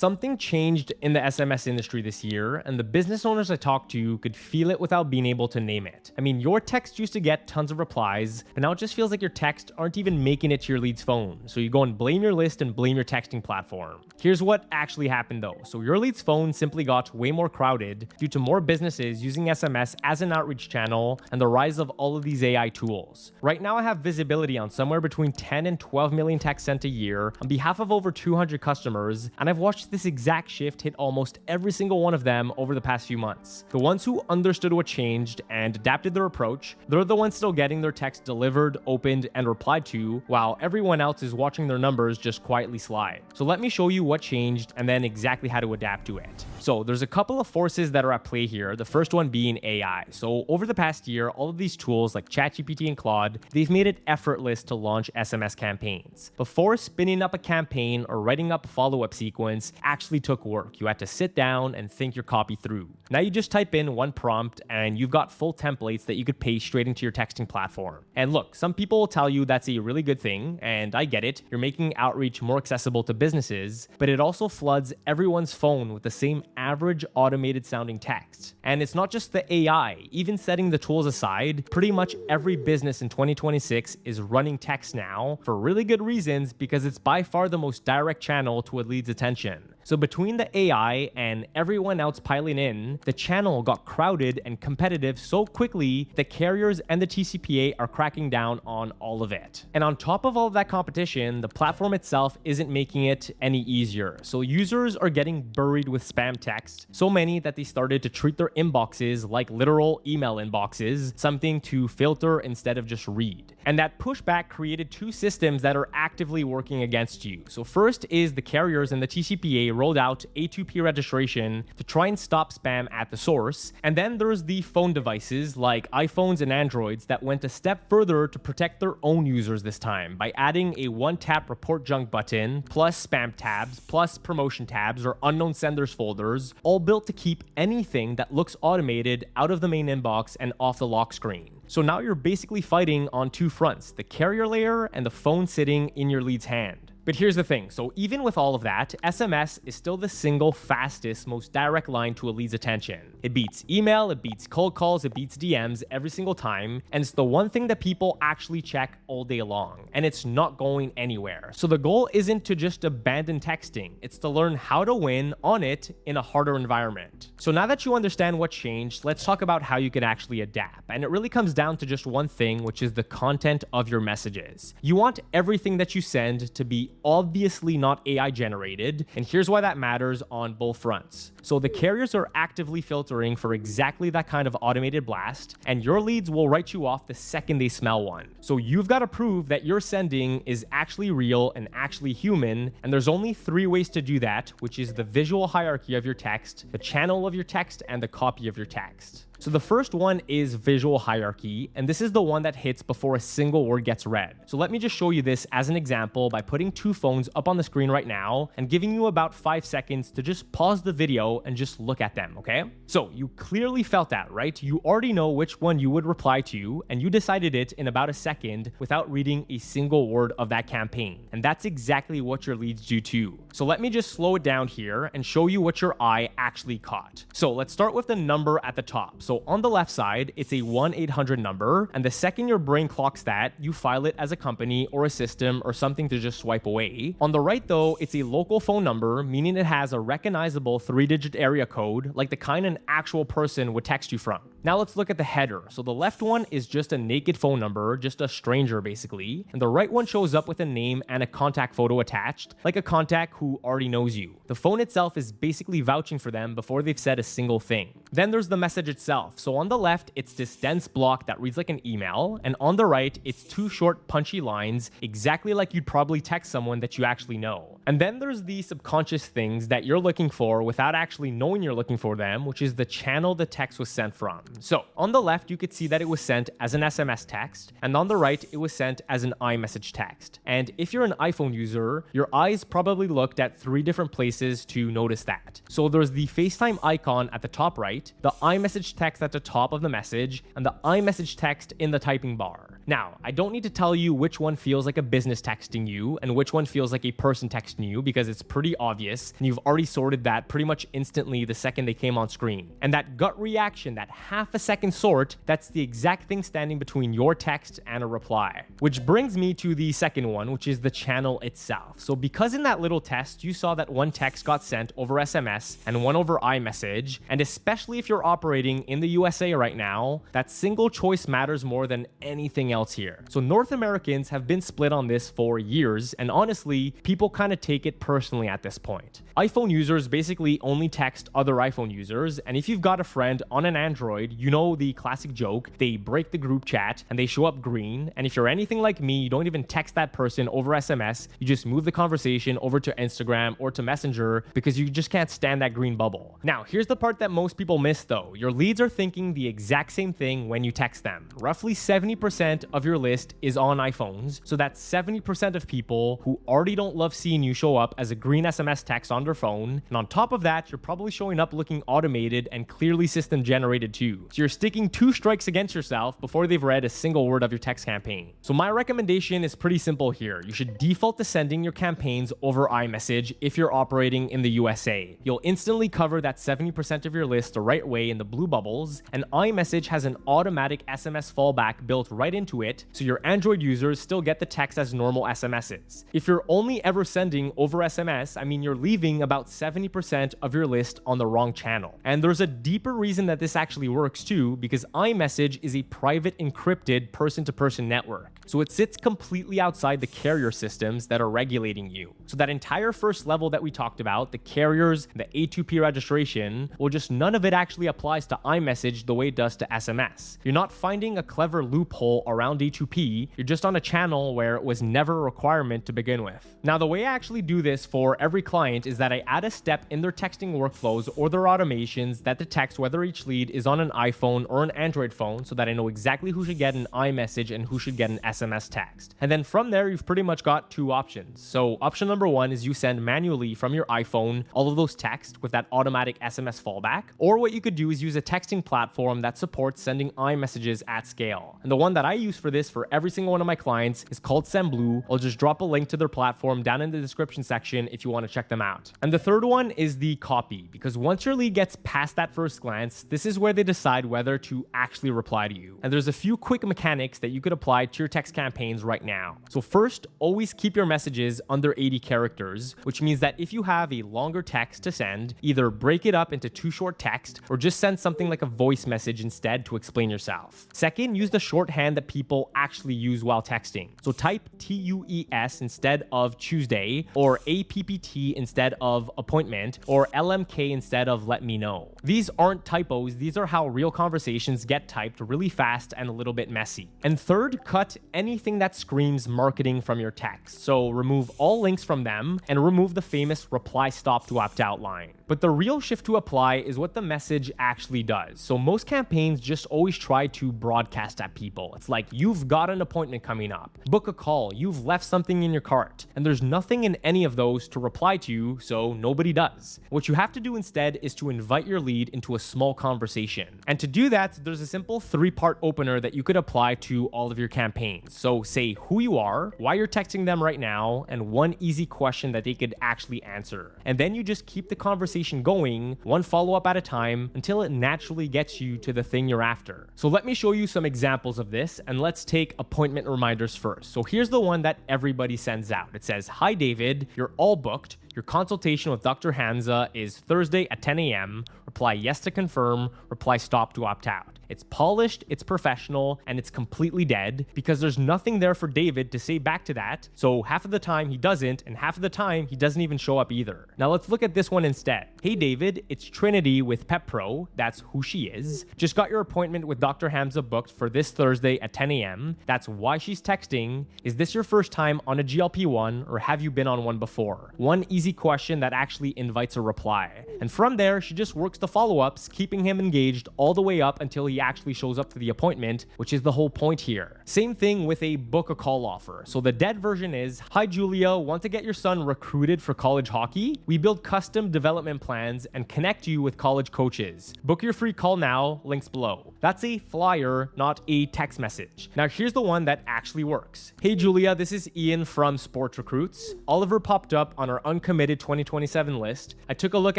something changed in the SMS industry this year, and the business owners I talked to could feel it without being able to name it. I mean, your text used to get tons of replies, but now it just feels like your texts aren't even making it to your lead's phone. So you go and blame your list and blame your texting platform. Here's what actually happened though. So your lead's phone simply got way more crowded due to more businesses using SMS as an outreach channel and the rise of all of these AI tools. Right now I have visibility on somewhere between 10 and 12 million texts sent a year on behalf of over 200 customers, and I've watched this exact shift hit almost every single one of them over the past few months. The ones who understood what changed and adapted their approach, they're the ones still getting their text delivered, opened, and replied to, while everyone else is watching their numbers just quietly slide. So let me show you what changed and then exactly how to adapt to it. So there's a couple of forces that are at play here, the first one being AI. So over the past year, all of these tools like ChatGPT and Claude, they've made it effortless to launch SMS campaigns. Before, spinning up a campaign or writing up a follow-up sequence actually took work. You had to sit down and think your copy through. Now you just type in one prompt and you've got full templates that you could paste straight into your texting platform. And look, some people will tell you that's a really good thing, and I get it. You're making outreach more accessible to businesses, but it also floods everyone's phone with the same average automated sounding text. And it's not just the AI. Even setting the tools aside, pretty much every business in 2026 is running text now for really good reasons, because it's by far the most direct channel to a lead's attention. So between the AI and everyone else piling in, the channel got crowded and competitive so quickly that carriers and the TCPA are cracking down on all of it. And on top of all of that competition, the platform itself isn't making it any easier. So users are getting buried with spam text, so many that they started to treat their inboxes like literal email inboxes, something to filter instead of just read. And that pushback created two systems that are actively working against you. So first is the carriers and the TCPA rolled out A2P registration to try and stop spam at the source. And then there's the phone devices like iPhones and Androids that went a step further to protect their own users this time by adding a one-tap report junk button, plus spam tabs, plus promotion tabs or unknown senders folders, all built to keep anything that looks automated out of the main inbox and off the lock screen. So now you're basically fighting on two fronts, the carrier layer and the phone sitting in your lead's hand. But here's the thing, so even with all of that, SMS is still the single fastest, most direct line to a lead's attention. It beats email, it beats cold calls, it beats DMs every single time, and it's the one thing that people actually check all day long, and it's not going anywhere. So the goal isn't to just abandon texting, it's to learn how to win on it in a harder environment. So now that you understand what changed, let's talk about how you can actually adapt. And it really comes down to just one thing, which is the content of your messages. You want everything that you send to be obviously not AI generated, and here's why that matters on both fronts. So the carriers are actively filtering for exactly that kind of automated blast, and your leads will write you off the second they smell one. So you've got to prove that your sending is actually real and actually human, and there's only three ways to do that, which is the visual hierarchy of your text, the channel of your text, and the copy of your text. So the first one is visual hierarchy, and this is the one that hits before a single word gets read. So let me just show you this as an example by putting two phones up on the screen right now and giving you about 5 seconds to just pause the video and just look at them, okay? So you clearly felt that, right? You already know which one you would reply to, and you decided it in about a second without reading a single word of that campaign. And that's exactly what your leads do too. So let me just slow it down here and show you what your eye actually caught. So let's start with the number at the top. So on the left side, it's a 1-800 number, and the second your brain clocks that, you file it as a company or a system or something to just swipe away. On the right though, it's a local phone number, meaning it has a recognizable 3-digit area code, like the kind an actual person would text you from. Now let's look at the header. So the left one is just a naked phone number, just a stranger basically, and the right one shows up with a name and a contact photo attached, like a contact who already knows you. The phone itself is basically vouching for them before they've said a single thing. Then there's the message itself. So on the left, it's this dense block that reads like an email, and on the right, it's two short punchy lines, exactly like you'd probably text someone that you actually know. And then there's the subconscious things that you're looking for without actually knowing you're looking for them, which is the channel the text was sent from. So on the left, you could see that it was sent as an SMS text, and on the right, it was sent as an iMessage text. And if you're an iPhone user, your eyes probably looked at 3 different places to notice that. So there's the FaceTime icon at the top right, the iMessage text at the top of the message, and the iMessage text in the typing bar. Now, I don't need to tell you which one feels like a business texting you and which one feels like a person texting you, because it's pretty obvious and you've already sorted that pretty much instantly the second they came on screen. And that gut reaction, that half a second sort, that's the exact thing standing between your text and a reply. Which brings me to the second one, which is the channel itself. So because in that little test, you saw that one text got sent over SMS and one over iMessage, and especially if you're operating in the USA right now, that single choice matters more than anything else here. So North Americans have been split on this for years, and honestly, people kind of take it personally at this point. iPhone users basically only text other iPhone users, and if you've got a friend on an Android, you know the classic joke, they break the group chat and they show up green, and if you're anything like me, you don't even text that person over SMS, you just move the conversation over to Instagram or to Messenger because you just can't stand that green bubble. Now, here's the part that most people miss though. Your leads are thinking the exact same thing when you text them. Roughly 70% of your list is on iPhones, so that's 70% of people who already don't love seeing you show up as a green SMS text on their phone, and on top of that, you're probably showing up looking automated and clearly system generated too. So you're sticking 2 strikes against yourself before they've read a single word of your text campaign. So my recommendation is pretty simple here. You should default to sending your campaigns over iMessage if you're operating in the USA. You'll instantly cover that 70% of your list the right way in the blue bubbles, and iMessage has an automatic SMS fallback built right into it, so your Android users still get the text as normal SMSs. If you're only ever sending over SMS, I mean, you're leaving about 70% of your list on the wrong channel. And there's a deeper reason that this actually works too, because iMessage is a private encrypted person-to-person network. So it sits completely outside the carrier systems that are regulating you. So that entire first level that we talked about, the carriers, the A2P registration, well, just none of it actually applies to iMessage the way it does to SMS. You're not finding a clever loophole around A2P, you're just on a channel where it was never a requirement to begin with. Now, the way I actually do this for every client is that I add a step in their texting workflows or their automations that detects whether each lead is on an iPhone or an Android phone, so that I know exactly who should get an iMessage and who should get an SMS text. And then from there, you've pretty much got 2 options. So option number 1 is you send manually from your iPhone all of those texts with that automatic SMS fallback, or what you could do is use a texting platform that supports sending iMessages at scale. And the one that I use for this for every single one of my clients is called sendblue. I'll just drop a link to their platform down in the description section if you want to check them out. And the third one is the copy, because once your lead gets past that first glance, this is where they decide whether to actually reply to you. And there's a few quick mechanics that you could apply to your text campaigns right now. So first, always keep your messages under 80 characters, which means that if you have a longer text to send, either break it up into 2 short text or just send something like a voice message instead to explain yourself. Second, use the shorthand that people actually use while texting. So type TUES instead of Tuesday, or APPT instead of appointment, or LMK instead of let me know. These aren't typos, these are how real conversations get typed really fast and a little bit messy. And third, cut anything that screams marketing from your text. So remove all links from them and remove the famous reply stop to opt out line. But the real shift to apply is what the message actually does. So most campaigns just always try to broadcast at people. It's like, you've got an appointment coming up, book a call, you've left something in your cart, and there's nothing in any of those to reply to, so nobody does. What you have to do instead is to invite your lead into a small conversation. And to do that, there's a simple 3-part opener that you could apply to all of your campaigns. So say who you are, why you're texting them right now, and one easy question that they could actually answer. And then you just keep the conversation going, one follow-up at a time, until it naturally gets you to the thing you're after. So let me show you some examples of this, and let's take appointment reminders first. So here's the one that everybody sends out. It says, "Hi David, you're all booked. Your consultation with Dr. Hamza is Thursday at 10 a.m. Reply yes to confirm, reply stop to opt out." It's polished, it's professional, and it's completely dead because there's nothing there for David to say back to that. So half of the time he doesn't, and half of the time he doesn't even show up either. Now let's look at this one instead. "Hey David, it's Trinity with Pep Pro." That's who she is. "Just got your appointment with Dr. Hamza booked for this Thursday at 10 a.m. That's why she's texting. "Is this your first time on a GLP-1 or have you been on one before?" One easy question that actually invites a reply. And from there, she just works the follow-ups, keeping him engaged all the way up until he he actually shows up for the appointment, which is the whole point here. Same thing with a book a call offer. So the dead version is, "Hi Julia, want to get your son recruited for college hockey? We build custom development plans and connect you with college coaches. Book your free call now, links below." That's a flyer, not a text message. Now here's the one that actually works. "Hey Julia, this is Ian from Sports Recruits. Oliver popped up on our uncommitted 2027 list. I took a look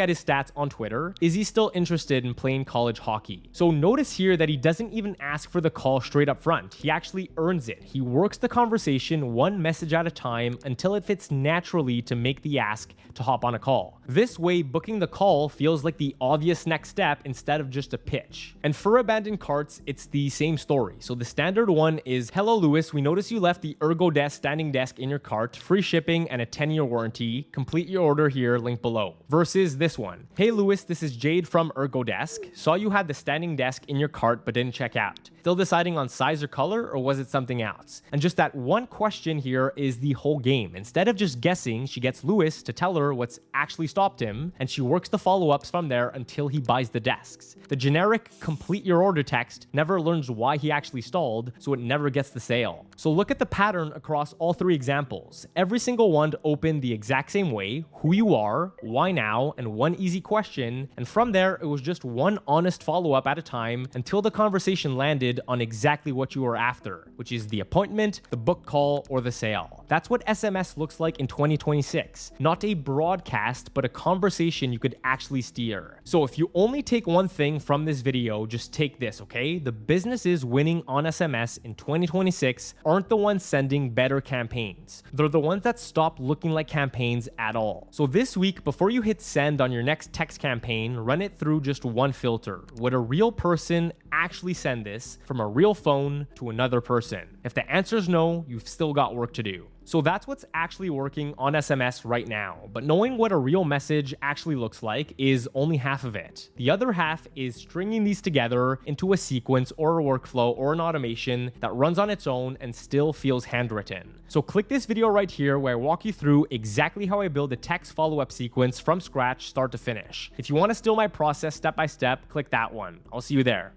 at his stats on Twitter. Is he still interested in playing college hockey?" So notice here that he doesn't even ask for the call straight up front. He actually earns it. He works the conversation one message at a time until it fits naturally to make the ask to hop on a call. This way, booking the call feels like the obvious next step instead of just a pitch. And for abandoned carts, it's the same story. So the standard one is, "Hello Lewis, we noticed you left the Ergo Desk standing desk in your cart, free shipping and a 10-year warranty. Complete your order here, link below." Versus this one, "Hey Lewis, this is Jade from Ergo Desk. Saw you had the standing desk in your cart but didn't check out. Still deciding on size or color, or was it something else?" And just that one question here is the whole game. Instead of just guessing, she gets Lewis to tell her what's actually stopped him, and she works the follow-ups from there until he buys the desks. The generic "complete your order" text never learns why he actually stalled, so it never gets the sale. So look at the pattern across all three examples. Every single one opened the exact same way: who you are, why now, and one easy question, and from there it was just one honest follow-up at a time until the conversation landed on exactly what you were after, which is the appointment, the book call, or the sale. That's what SMS looks like in 2026. Not a broadcast, but a conversation you could actually steer. So if you only take one thing from this video, just take this, okay? The businesses winning on SMS in 2026 aren't the ones sending better campaigns. They're the ones that stop looking like campaigns at all. So this week, before you hit send on your next text campaign, run it through just one filter. Would a real person actually send this from a real phone to another person? If the answer is no, you've still got work to do. So that's what's actually working on SMS right now. But knowing what a real message actually looks like is only half of it. The other half is stringing these together into a sequence or a workflow or an automation that runs on its own and still feels handwritten. So click this video right here where I walk you through exactly how I build a text follow-up sequence from scratch, start to finish. If you want to steal my process step by step, click that one. I'll see you there.